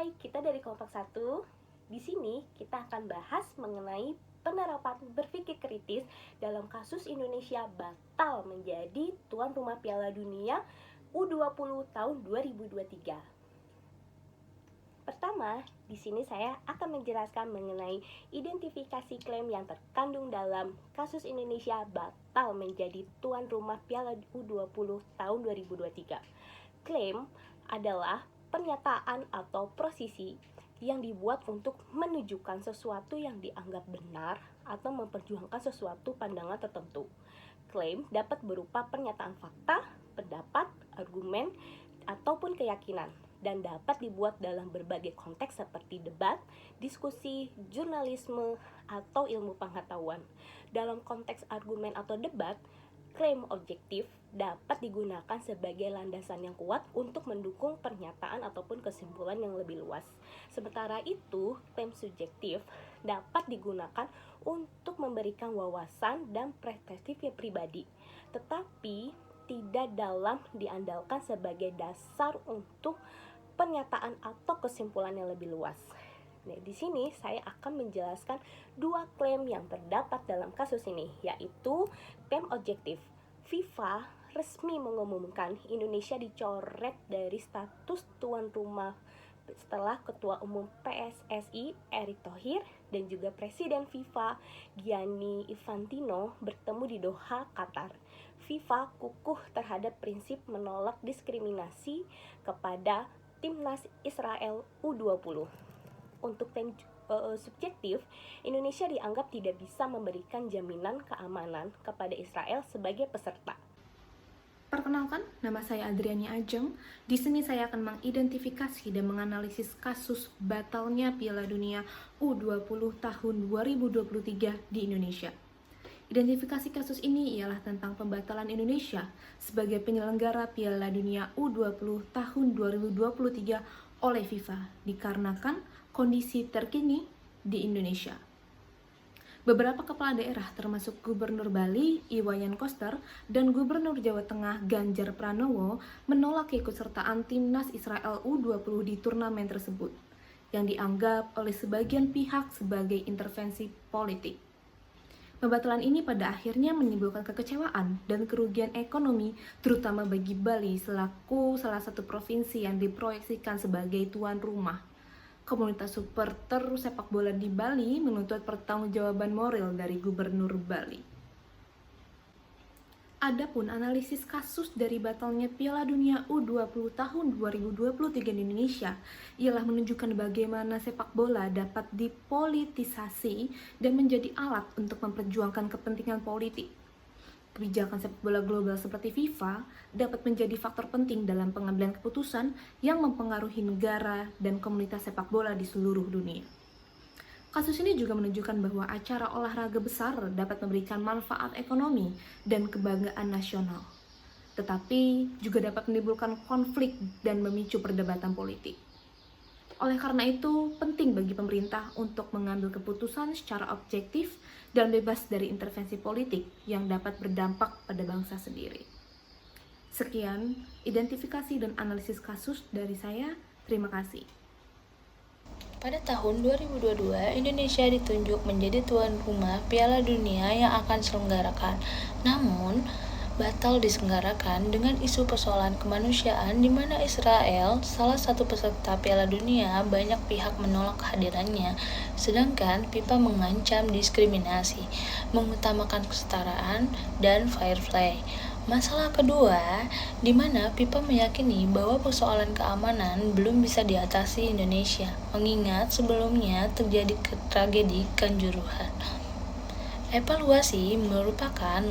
Hai, kita dari Kompak 1. Di sini kita akan bahas mengenai penerapan berpikir kritis dalam kasus Indonesia batal menjadi tuan rumah Piala Dunia U20 tahun 2023. Pertama, di sini saya akan menjelaskan mengenai identifikasi klaim yang terkandung dalam kasus Indonesia batal menjadi tuan rumah Piala U20 tahun 2023. Klaim adalah pernyataan atau posisi yang dibuat untuk menunjukkan sesuatu yang dianggap benar atau memperjuangkan sesuatu pandangan tertentu. Klaim dapat berupa pernyataan fakta, pendapat, argumen, ataupun keyakinan, dan dapat dibuat dalam berbagai konteks seperti debat, diskusi, jurnalisme, atau ilmu pengetahuan. Dalam konteks argumen atau debat, klaim objektif dapat digunakan sebagai landasan yang kuat untuk mendukung pernyataan ataupun kesimpulan yang lebih luas. Sementara itu, klaim subjektif dapat digunakan untuk memberikan wawasan dan perspektif yang pribadi, tetapi tidak dalam diandalkan sebagai dasar untuk pernyataan atau kesimpulan yang lebih luas. Nah, di sini saya akan menjelaskan dua klaim yang terdapat dalam kasus ini, yaitu klaim objektif. FIFA resmi mengumumkan Indonesia dicoret dari status tuan rumah setelah Ketua Umum PSSI Erick Thohir dan juga Presiden FIFA Gianni Infantino bertemu di Doha, Qatar. FIFA kukuh terhadap prinsip menolak diskriminasi kepada timnas Israel U20. Untuk klaim subjektif, Indonesia dianggap tidak bisa memberikan jaminan keamanan kepada Israel sebagai peserta. Perkenalkan, nama saya Adriani Ajeng. Di sini saya akan mengidentifikasi dan menganalisis kasus batalnya Piala Dunia U20 tahun 2023 di Indonesia. Identifikasi kasus ini ialah tentang pembatalan Indonesia sebagai penyelenggara Piala Dunia U20 tahun 2023 oleh FIFA dikarenakan kondisi terkini di Indonesia. Beberapa kepala daerah termasuk Gubernur Bali, Iwayan Koster, dan Gubernur Jawa Tengah, Ganjar Pranowo, menolak keikutsertaan timnas Israel U20 di turnamen tersebut, yang dianggap oleh sebagian pihak sebagai intervensi politik. Pembatalan ini pada akhirnya menimbulkan kekecewaan dan kerugian ekonomi, terutama bagi Bali selaku salah satu provinsi yang diproyeksikan sebagai tuan rumah. Komunitas supporter sepak bola di Bali menuntut pertanggungjawaban moral dari Gubernur Bali. Adapun analisis kasus dari batalnya Piala Dunia U20 tahun 2023 di Indonesia ialah menunjukkan bagaimana sepak bola dapat dipolitisasi dan menjadi alat untuk memperjuangkan kepentingan politik. Kebijakan sepak bola global seperti FIFA dapat menjadi faktor penting dalam pengambilan keputusan yang mempengaruhi negara dan komunitas sepak bola di seluruh dunia. Kasus ini juga menunjukkan bahwa acara olahraga besar dapat memberikan manfaat ekonomi dan kebanggaan nasional, tetapi juga dapat menimbulkan konflik dan memicu perdebatan politik. Oleh karena itu, penting bagi pemerintah untuk mengambil keputusan secara objektif dan bebas dari intervensi politik yang dapat berdampak pada bangsa sendiri. Sekian, identifikasi dan analisis kasus dari saya. Terima kasih. Pada tahun 2022, Indonesia ditunjuk menjadi tuan rumah Piala Dunia yang akan diselenggarakan. Namun, batal diselenggarakan dengan isu persoalan kemanusiaan di mana Israel, salah satu peserta Piala Dunia, banyak pihak menolak kehadirannya, sedangkan FIFA mengancam diskriminasi, mengutamakan kesetaraan, dan fair play. Masalah kedua, di mana FIFA meyakini bahwa persoalan keamanan belum bisa diatasi Indonesia, mengingat sebelumnya terjadi tragedi Kanjuruhan. Evaluasi merupakan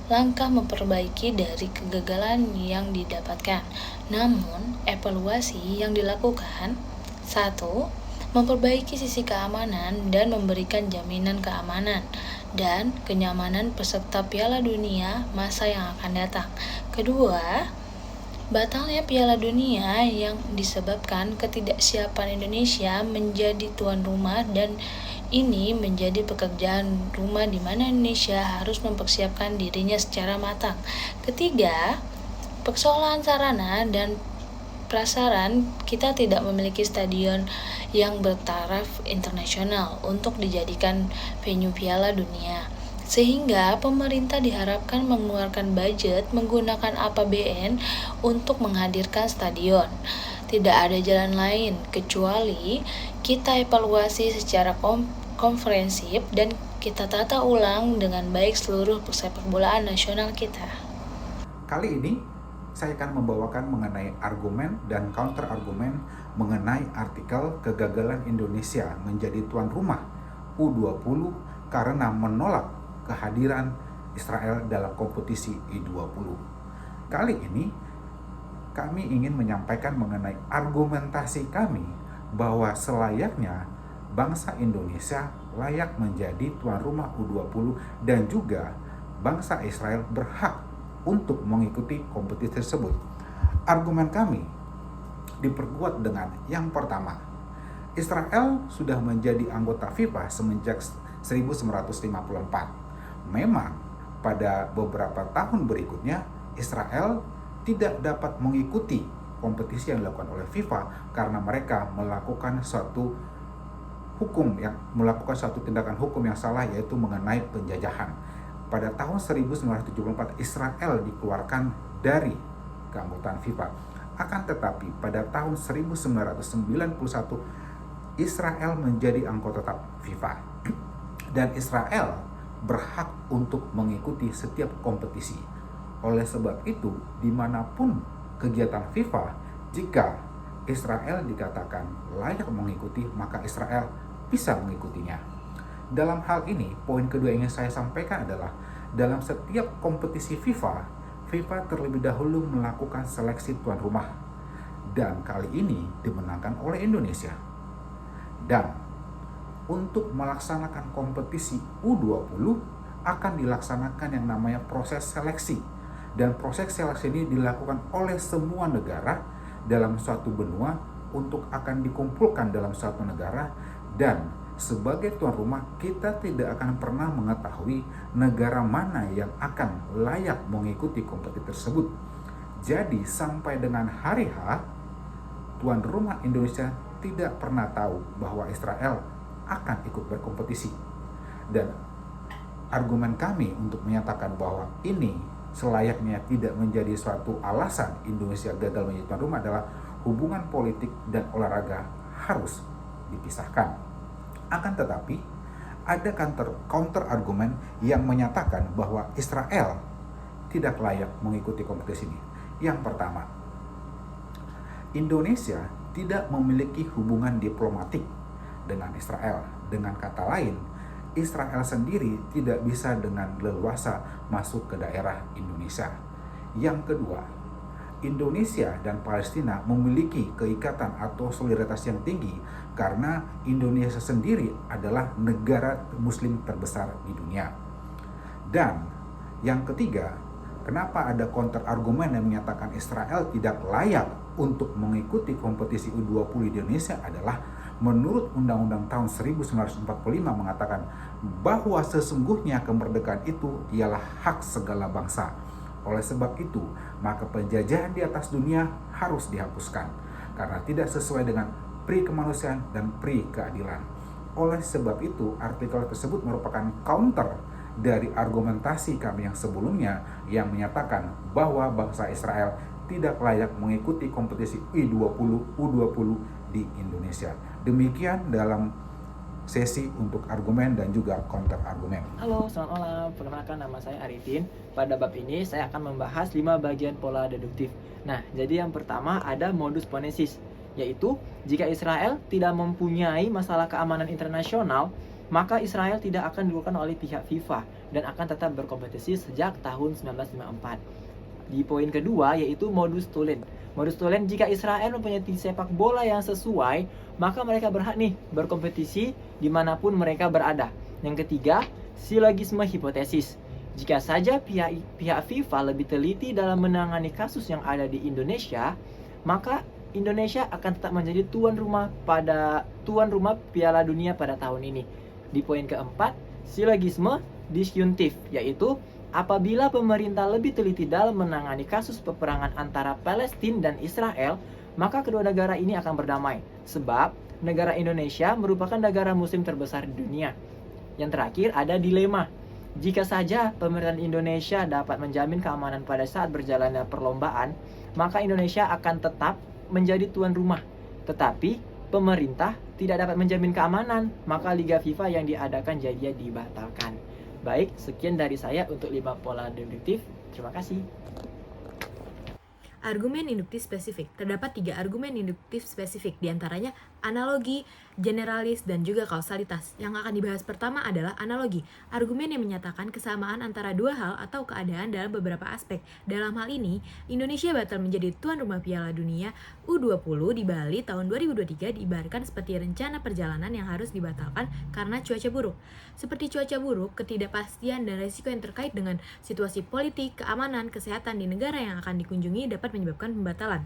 langkah memperbaiki dari kegagalan yang didapatkan. Namun, evaluasi yang dilakukan 1. Memperbaiki sisi keamanan dan memberikan jaminan keamanan dan kenyamanan peserta Piala Dunia masa yang akan datang. Kedua, batalnya Piala Dunia yang disebabkan ketidaksiapan Indonesia menjadi tuan rumah dan ini menjadi pekerjaan rumah di mana Indonesia harus mempersiapkan dirinya secara matang. Ketiga, persoalan sarana dan prasaran kita tidak memiliki stadion yang bertaraf internasional untuk dijadikan venue Piala Dunia. Sehingga pemerintah diharapkan mengeluarkan budget menggunakan APBN untuk menghadirkan stadion. Tidak ada jalan lain kecuali kita evaluasi secara komprehensif dan kita tata ulang dengan baik seluruh persepak bolaan nasional kita. Kali ini saya akan membawakan mengenai argumen dan counter argumen mengenai artikel kegagalan Indonesia menjadi tuan rumah U20 karena menolak kehadiran Israel dalam kompetisi U20. Kali ini kami ingin menyampaikan mengenai argumentasi kami bahwa selayaknya bangsa Indonesia layak menjadi tuan rumah U20 dan juga bangsa Israel berhak untuk mengikuti kompetisi tersebut. Argumen kami diperkuat dengan yang pertama, Israel sudah menjadi anggota FIFA semenjak 1954. Memang pada beberapa tahun berikutnya Israel tidak dapat mengikuti kompetisi yang dilakukan oleh FIFA karena mereka melakukan suatu tindakan hukum yang salah, yaitu mengenai penjajahan. Pada tahun 1974 Israel dikeluarkan dari keanggotaan FIFA. Akan tetapi pada tahun 1991 Israel menjadi anggota tetap FIFA. Dan Israel berhak untuk mengikuti setiap kompetisi. Oleh sebab itu, dimanapun kegiatan FIFA, jika Israel dikatakan layak mengikuti, maka Israel bisa mengikutinya. Dalam hal ini, poin kedua yang ingin saya sampaikan adalah dalam setiap kompetisi FIFA terlebih dahulu melakukan seleksi tuan rumah. Dan kali ini dimenangkan oleh Indonesia. Dan untuk melaksanakan kompetisi U20 akan dilaksanakan yang namanya proses seleksi. Dan proses seleksi ini dilakukan oleh semua negara dalam suatu benua untuk akan dikumpulkan dalam suatu negara, dan sebagai tuan rumah kita tidak akan pernah mengetahui negara mana yang akan layak mengikuti kompetisi tersebut. Jadi sampai dengan hari H, tuan rumah Indonesia tidak pernah tahu bahwa Israel akan ikut berkompetisi. Dan argumen kami untuk menyatakan bahwa ini selayaknya tidak menjadi suatu alasan Indonesia gagal menjadi tuan rumah adalah hubungan politik dan olahraga harus dipisahkan. Akan tetapi ada counter argumen yang menyatakan bahwa Israel tidak layak mengikuti kompetisi ini. Yang pertama, Indonesia tidak memiliki hubungan diplomatik dengan Israel. Dengan kata lain, Israel sendiri tidak bisa dengan leluasa masuk ke daerah Indonesia. Yang kedua, Indonesia dan Palestina memiliki keikatan atau solidaritas yang tinggi karena Indonesia sendiri adalah negara Muslim terbesar di dunia. Dan yang ketiga, kenapa ada counter argumen yang menyatakan Israel tidak layak untuk mengikuti kompetisi U20 di Indonesia adalah menurut Undang-Undang tahun 1945 mengatakan bahwa sesungguhnya kemerdekaan itu ialah hak segala bangsa. Oleh sebab itu, maka penjajahan di atas dunia harus dihapuskan karena tidak sesuai dengan pri kemanusiaan dan pri keadilan. Oleh sebab itu, artikel tersebut merupakan counter dari argumentasi kami yang sebelumnya yang menyatakan bahwa bangsa Israel tidak layak mengikuti kompetisi U20 di Indonesia. Demikian dalam sesi untuk argumen dan juga counter argumen. Halo, selamat malam. Perkenalkan, nama saya Arifin. Pada bab ini saya akan membahas 5 bagian pola deduktif. Nah, jadi yang pertama ada modus ponensis, yaitu jika Israel tidak mempunyai masalah keamanan internasional, maka Israel tidak akan dilakukan oleh pihak FIFA dan akan tetap berkompetisi sejak tahun 1954. Di poin kedua yaitu modus tollens. Modus tollens, jika Israel mempunyai tim sepak bola yang sesuai, maka mereka berhak nih berkompetisi dimanapun mereka berada. Yang ketiga, silogisme hipotesis. Jika saja pihak FIFA lebih teliti dalam menangani kasus yang ada di Indonesia, maka Indonesia akan tetap menjadi tuan rumah Piala Dunia pada tahun ini. Di poin keempat, silogisme disyuntif, yaitu apabila pemerintah lebih teliti dalam menangani kasus peperangan antara Palestina dan Israel, maka kedua negara ini akan berdamai. Sebab negara Indonesia merupakan negara muslim terbesar di dunia. Yang terakhir ada dilema. Jika saja pemerintahan Indonesia dapat menjamin keamanan pada saat berjalannya perlombaan, maka Indonesia akan tetap menjadi tuan rumah. Tetapi pemerintah tidak dapat menjamin keamanan, maka Liga FIFA yang diadakan jadinya dibatalkan. Baik, sekian dari saya untuk 5 pola deduktif. Terima kasih. Argumen induktif spesifik. Terdapat 3 argumen induktif spesifik, diantaranya analogi, generalis, dan juga kausalitas. Yang akan dibahas pertama adalah analogi. Argumen yang menyatakan kesamaan antara dua hal atau keadaan dalam beberapa aspek. Dalam hal ini, Indonesia batal menjadi tuan rumah Piala Dunia U20 di Bali tahun 2023 diibaratkan seperti rencana perjalanan yang harus dibatalkan karena cuaca buruk. Seperti cuaca buruk, ketidakpastian dan resiko yang terkait dengan situasi politik, keamanan, kesehatan di negara yang akan dikunjungi dapat menyebabkan pembatalan.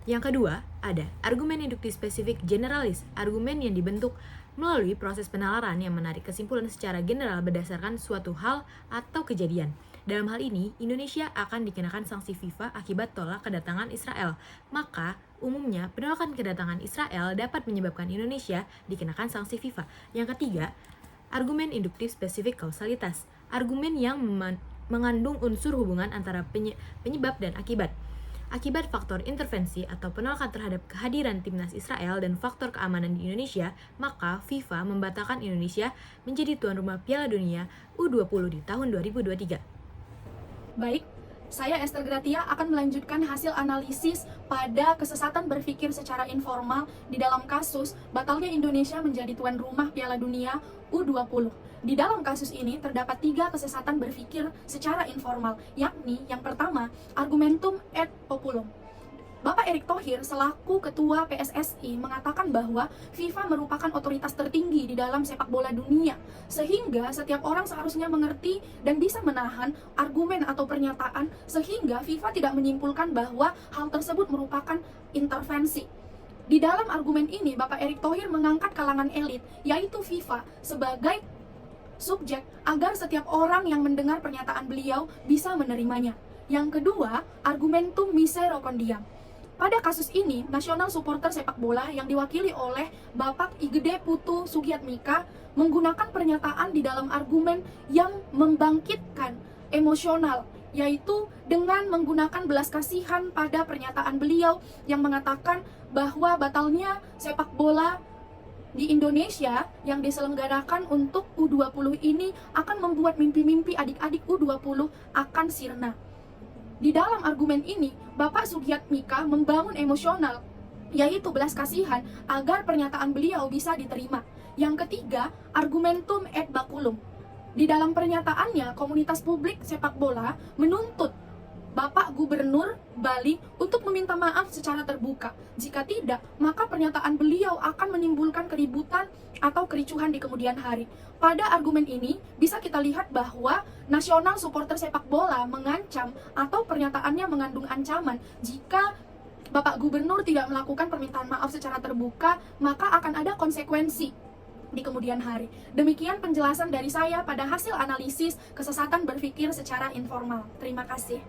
Yang kedua, ada argumen induktif spesifik generalis, argumen yang dibentuk melalui proses penalaran yang menarik kesimpulan secara general berdasarkan suatu hal atau kejadian. Dalam hal ini, Indonesia akan dikenakan sanksi FIFA akibat tolak kedatangan Israel. Maka, umumnya penolakan kedatangan Israel dapat menyebabkan Indonesia dikenakan sanksi FIFA. Yang ketiga, argumen induktif spesifik kausalitas, argumen yang mengandung unsur hubungan antara penyebab dan akibat. Akibat faktor intervensi atau penolakan terhadap kehadiran timnas Israel dan faktor keamanan di Indonesia, maka FIFA membatalkan Indonesia menjadi tuan rumah Piala Dunia U20 di tahun 2023. Baik, saya Esther Gratia akan melanjutkan hasil analisis pada kesesatan berpikir secara informal di dalam kasus batalnya Indonesia menjadi tuan rumah Piala Dunia U20. Di dalam kasus ini terdapat 3 kesesatan berpikir secara informal, yakni yang pertama, argumentum et populum. Bapak Erick Thohir selaku Ketua PSSI mengatakan bahwa FIFA merupakan otoritas tertinggi di dalam sepak bola dunia, sehingga setiap orang seharusnya mengerti dan bisa menahan argumen atau pernyataan sehingga FIFA tidak menyimpulkan bahwa hal tersebut merupakan intervensi. Di dalam argumen ini, Bapak Erick Thohir mengangkat kalangan elit, yaitu FIFA, sebagai subjek agar setiap orang yang mendengar pernyataan beliau bisa menerimanya. Yang kedua, argumentum misero condiam. Pada kasus ini, nasional supporter sepak bola yang diwakili oleh Bapak Igede Putu Sugiatmika menggunakan pernyataan di dalam argumen yang membangkitkan emosional, yaitu dengan menggunakan belas kasihan pada pernyataan beliau yang mengatakan bahwa batalnya sepak bola di Indonesia yang diselenggarakan untuk U20 ini akan membuat mimpi-mimpi adik-adik U20 akan sirna. Di dalam argumen ini, Bapak Sugiatmika membangun emosional, yaitu belas kasihan agar pernyataan beliau bisa diterima. Yang ketiga, argumentum et baculum. Di dalam pernyataannya, komunitas publik sepak bola menuntut Bapak Gubernur Bali untuk meminta maaf secara terbuka. Jika tidak, maka pernyataan beliau akan menimbulkan keributan atau kericuhan di kemudian hari. Pada argumen ini, bisa kita lihat bahwa nasional supporter sepak bola mengancam atau pernyataannya mengandung ancaman. Jika Bapak Gubernur tidak melakukan permintaan maaf secara terbuka, maka akan ada konsekuensi di kemudian hari. Demikian penjelasan dari saya pada hasil analisis kesesatan berpikir secara informal. Terima kasih.